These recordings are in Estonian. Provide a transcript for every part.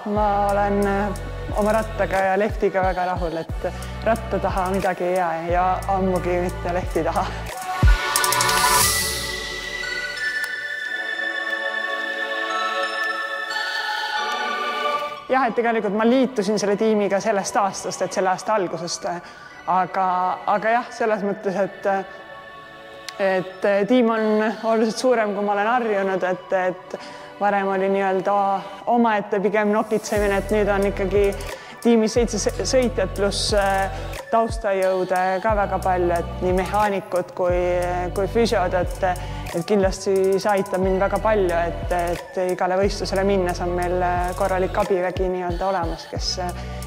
ma olen oma rattaga ja lehtiga väga rahul, et ratta taha midagi ei jää ja ammugi mitte lehti taha. Jah, et tegelikult ma liitusin selle tiimiga sellest aastast, et selle aasta algusest, aga jah, selles mõttes, et tiim on oluliselt suurem, kui ma olen harjunud, et varem oli nii-öelda omaette pigem nokitsemine, et nüüd on ikkagi tiimis 7 sõitjat pluss taustajõude ka väga palju, et nii mehaanikud kui füsiod, et kindlasti see aitab mind väga palju, et igale võistlusele minnes on meil korralik abivägi nii-öelda olemas, kes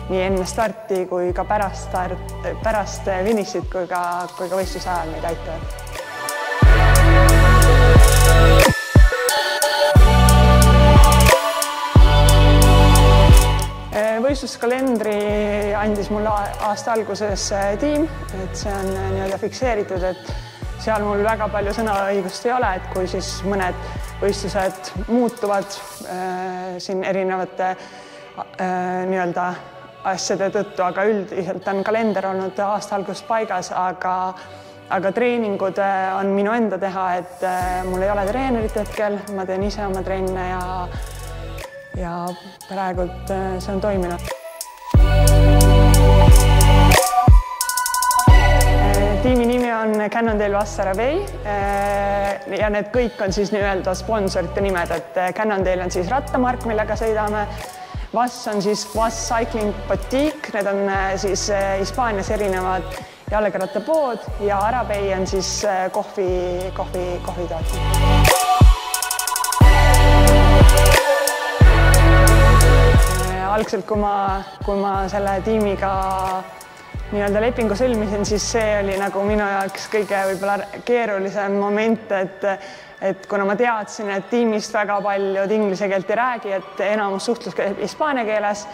nii enne starti kui ka pärast finišit kui ka võistluse ajal meid aitavad. Võistluskalendri andis mulle aasta alguses tiim, et see on nii-öelda fikseeritud, et seal mul väga palju sõnaõigust ei ole, et kui siis mõned võistlused muutuvad siin erinevate nii-öelda asjade tõttu, aga üldiselt on kalender olnud aasta algusest paigas, aga treeningud on minu enda teha, et mul ei ole treenerit hetkel, ma teen ise oma trenne ja praegult see on toiminud. Tiimi nimi on Cannondale Vassara Bay ja need kõik on siis nii-öelda sponsorite nimed, et Cannondale on siis rattamark, millega sõidame. Vass on siis Vass Cycling Boutique, need on siis Hispaanias erinevad jalgrattapood ja Arabay on siis kohvitootja. Algselt, kui ma selle tiimiga nii-öelda lepingu sõlmisin, siis see oli nagu minu jaoks kõige võib-olla keerulisem moment, et kuna ma teadsin, et tiimist väga paljud inglise keelt ei räägi, et enamus suhtlus käib hispaania keeles,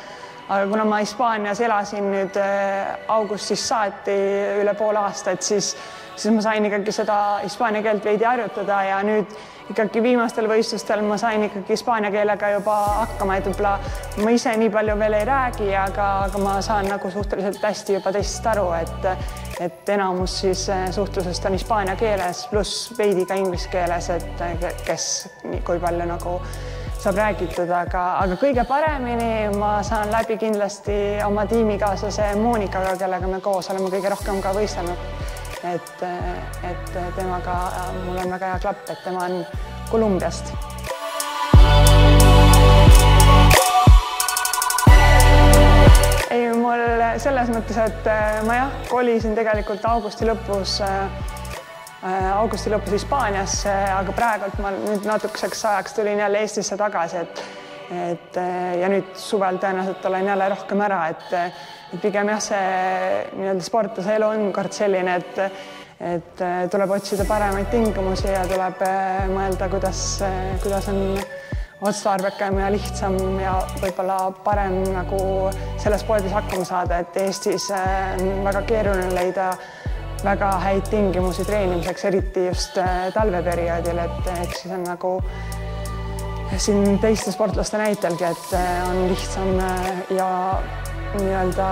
aga kuna ma Hispaanias elasin nüüd augustist saati üle poole aastat, siis ma sain ikkagi seda hispaania keelt veidi harjutada ja nüüd ikkagi viimastel võistlustel ma sain ikkagi hispaania keelega juba hakkama, et võib-olla ma ise nii palju veel ei räägi, aga ma saan nagu suhteliselt hästi juba teistest aru, et enamus siis suhtlusest on hispaania keeles pluss veidi ka inglise keeles, et kes kui palju nagu saab räägitud, aga kõige paremini ma saan läbi kindlasti oma tiimikaaslase Monikaga, kellega me koos oleme kõige rohkem ka võistelnud. Et temaga mul on väga hea klapp, et tema on Kolumbiast. Ei, mul selles mõttes, et ma kolisin tegelikult augusti lõpus Hispaaniasse, aga praegult ma nüüd natukeseks ajaks tulin jälle Eestisse tagasi, ja nüüd suvel tõenäoliselt olen jälle rohkem ära, et pigem jah, see nii-öelda sportlase elu on kord selline, et tuleb otsida paremaid tingimusi ja tuleb mõelda, kuidas on otstarbekam ja lihtsam ja võib-olla parem nagu selles spordis hakkama saada, et Eestis on väga keeruline leida väga häid tingimusi treenimiseks, eriti just talveperioodil, et eks siis on nagu siin teiste sportlaste näitelgi, et on lihtsam ja nii-öelda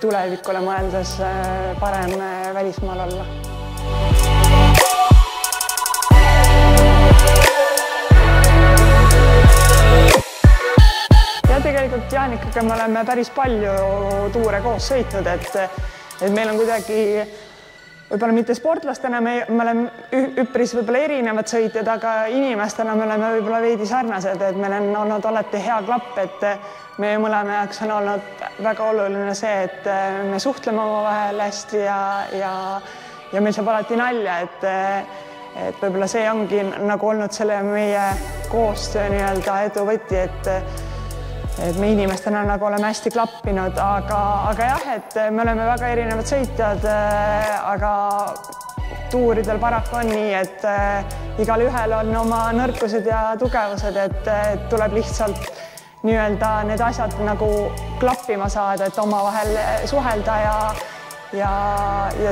tulevikule mõeldes parem välismaal olla. Ja tegelikult Jaanikaga me oleme päris palju tuure koos sõitnud, et meil on kuidagi võib-olla mitte sportlastena, me oleme üpris võib-olla erinevad sõitjad, aga inimestena me oleme võib-olla veidi sarnased, et meil on olnud alati hea klapp, et meie mõlema jaoks on olnud väga oluline see, et me suhtleme omavahel hästi ja meil saab alati nalja, et võib-olla see ongi nagu olnud selle meie koostöö nii-öelda edu võti, et me inimestena nagu oleme hästi klappinud, aga jah, et me oleme väga erinevad sõitjad, aga tuuridel paraku on nii, et igal ühel on oma nõrkused ja tugevused, et tuleb lihtsalt nii-öelda need asjad nagu klappima saada, et omavahel suhelda ja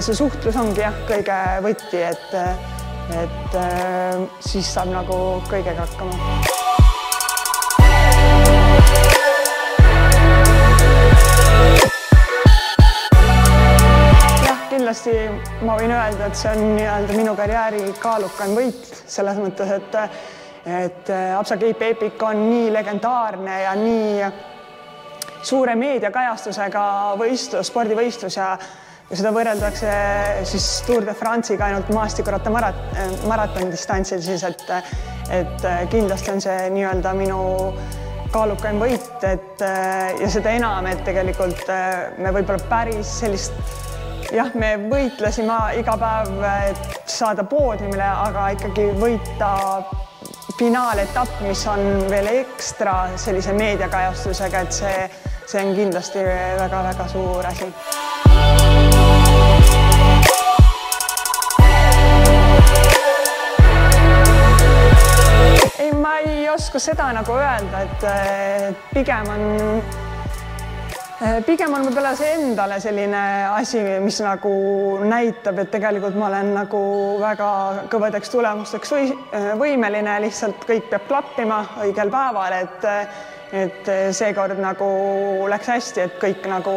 see suhtlus ongi jah, kõige võti, et siis saab nagu kõigega hakkama. kindlasti ma võin öelda, et see on nii-öelda minu karjääri kaalukaim võit selles mõttes, et Haapsalu Cape Epic on nii legendaarne ja nii suure meediakajastusega võistlus, spordivõistlus ja seda võrreldakse siis Tour de France'iga ainult maastikuratta maratondistantsil, siis et kindlasti on see nii-öelda minu kaalukaim võit, ja seda enam, et tegelikult me võib-olla päris sellist, jah, me võitlesime iga päev, et saada poodiumile, aga ikkagi võita finaaletapp, mis on veel ekstra sellise meediakajastusega, et see on kindlasti väga-väga suur asi. Ei, ma ei oska seda nagu öelda, et pigem on võib-olla see endale selline asi, mis nagu näitab, et tegelikult ma olen nagu väga kõvadeks tulemusteks võimeline, lihtsalt kõik peab klappima õigel päeval, et seekord nagu läks hästi, et kõik nagu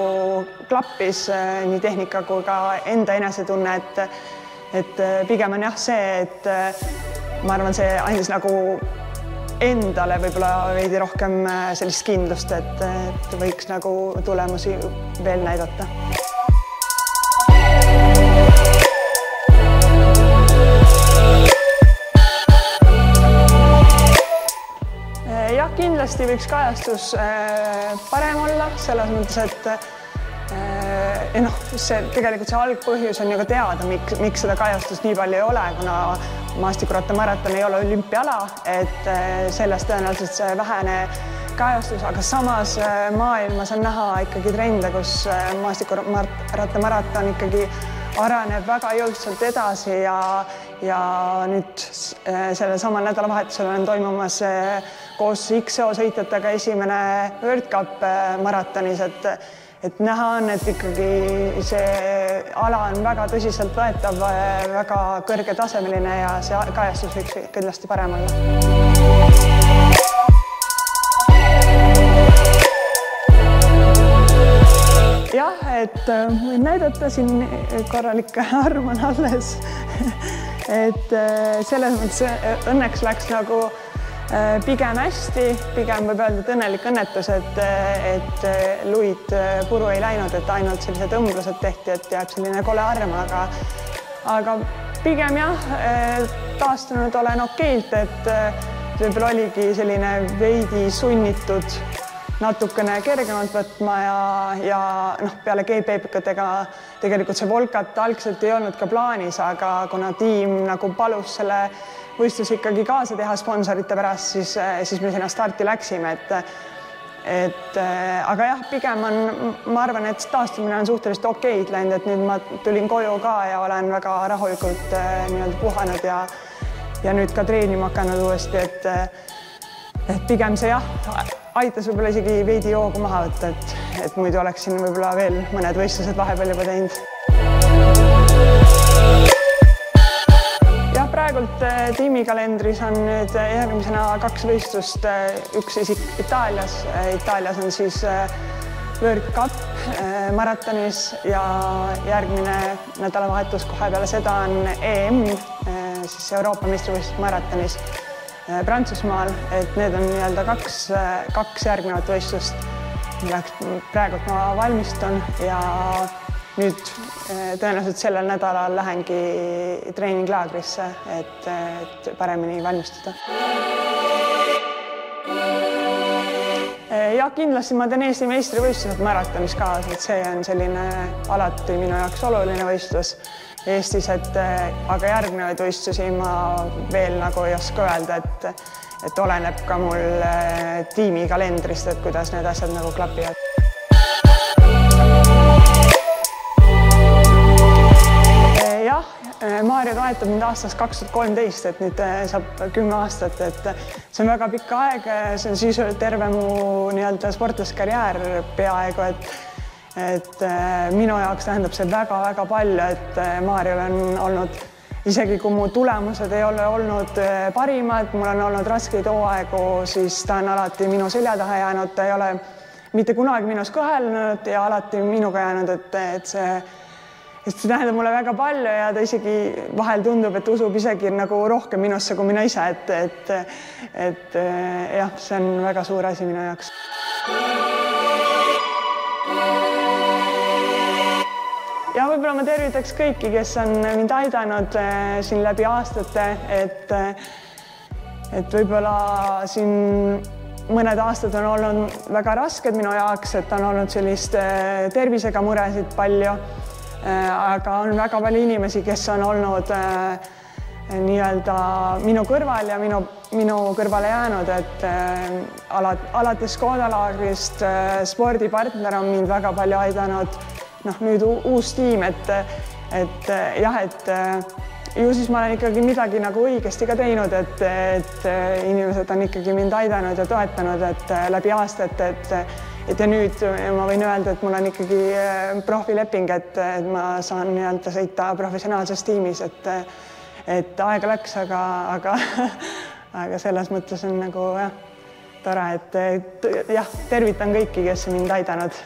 klappis nii tehnika kui ka enda enesetunne, et pigem on jah see, et ma arvan, see andis nagu endale võib-olla veidi rohkem sellist kindlust, et võiks nagu tulemusi veel näidata. Jah, kindlasti võiks kajastus parem olla, selles mõttes, et tegelikult see algpõhjus on ju ka teada, miks seda kajastust nii palju ei ole, kuna maastikuratta ei ole olümpiaala, et sellest tõenäoliselt see vähene kajastus, aga samas maailmas on näha ikkagi trende, kus maastikuratta ikkagi areneb väga jõudsalt edasi ja nüüd sellel samal nädalavahetusel on toimumas koos XO sõitjatega esimene World Cup maratonis, et näha on, et ikkagi see ala on väga tõsiselt võetav, väga kõrgetasemeline ja see kajastus võiks kindlasti parem olla. Jah, et võin näidata siin korralik arv on alles, et selles mõttes õnneks läks nagu pigem hästi, pigem võib öelda, et õnnelik õnnetus, et luid puru ei läinud, et ainult sellised õmblused tehti, et jääb selline kole arm, aga pigem jah, taastunud olen okeilt, et võib-olla oligi selline veidi sunnitud natukene kergemalt võtma ja peale Cape Epicutega tegelikult see Volkat algselt ei olnud ka plaanis, aga kuna tiim nagu palus selle võistlus ikkagi kaasa teha sponsorite pärast, siis me sinna starti läksime, aga jah, pigem on, ma arvan, et taastumine on suhteliselt okeid läinud, et nüüd ma tulin koju ka ja olen väga rahulikult nii-öelda puhanud ja nüüd ka treenima hakanud uuesti, et pigem see jah, aitas võib-olla isegi veidi joogu maha võtta, et muidu oleksin võib-olla veel mõned võistlused vahepeal juba teinud. Praegult tiimikalendris on nüüd järgmisena 2 võistlust, üks Itaalias. Itaalias on siis World Cup maratonis ja järgmine nädalavahetus kohe peale seda on EM, siis Euroopa meistrivõistlus maratonis Prantsusmaal, et need on nii-öelda kaks järgnevat võistlust, milleks praegult ma valmistun ja nüüd tõenäoliselt sellel nädalal lähengi treeninglaagrisse, et paremini valmistuda. Ja kindlasti ma teen Eesti meistrivõistlused maratonis kaasa, et see on selline alati minu jaoks oluline võistlus Eestis, aga järgnevaid võistlusi ma veel nagu ei oska öelda, et oleneb ka mul tiimi kalendrist, et kuidas need asjad nagu klapivad. Maarja toetab mind aastast 2013, et nüüd saab 10 aastat, et see on väga pikk aeg, see on siis terve mu nii-öelda sportlaskarjäär peaaegu, et minu jaoks tähendab see väga-väga palju, et Maarjal on olnud, isegi kui mu tulemused ei ole olnud parimad, mul on olnud raskeid hooaegu, siis ta on alati minu selja taha jäänud, ta ei ole mitte kunagi minus kõhelnud ja alati minuga jäänud, et sest see tähendab mulle väga palju ja ta isegi vahel tundub, et usub isegi nagu rohkem minusse kui mina ise, et jah, see on väga suur asi minu jaoks. Ja võib-olla ma tervitaks kõiki, kes on mind aidanud siin läbi aastate, et võib-olla siin mõned aastad on olnud väga rasked minu jaoks, et on olnud sellist tervisega muresid palju, aga on väga palju inimesi, kes on olnud nii-öelda minu kõrval ja minu kõrvale jäänud, et alates koodalaagrist spordipartner on mind väga palju aidanud. Nüüd uus tiim, et jah, et ju siis ma olen ikkagi midagi nagu õigesti ka teinud, et inimesed on ikkagi mind aidanud ja toetanud, et läbi aastate, et ja nüüd ma võin öelda, et mul on ikkagi profileping, et ma saan nii-öelda sõita professionaalses tiimis, et aega läks, aga selles mõttes on nagu jah, tore, et jah, tervitan kõiki, kes mind aidanud.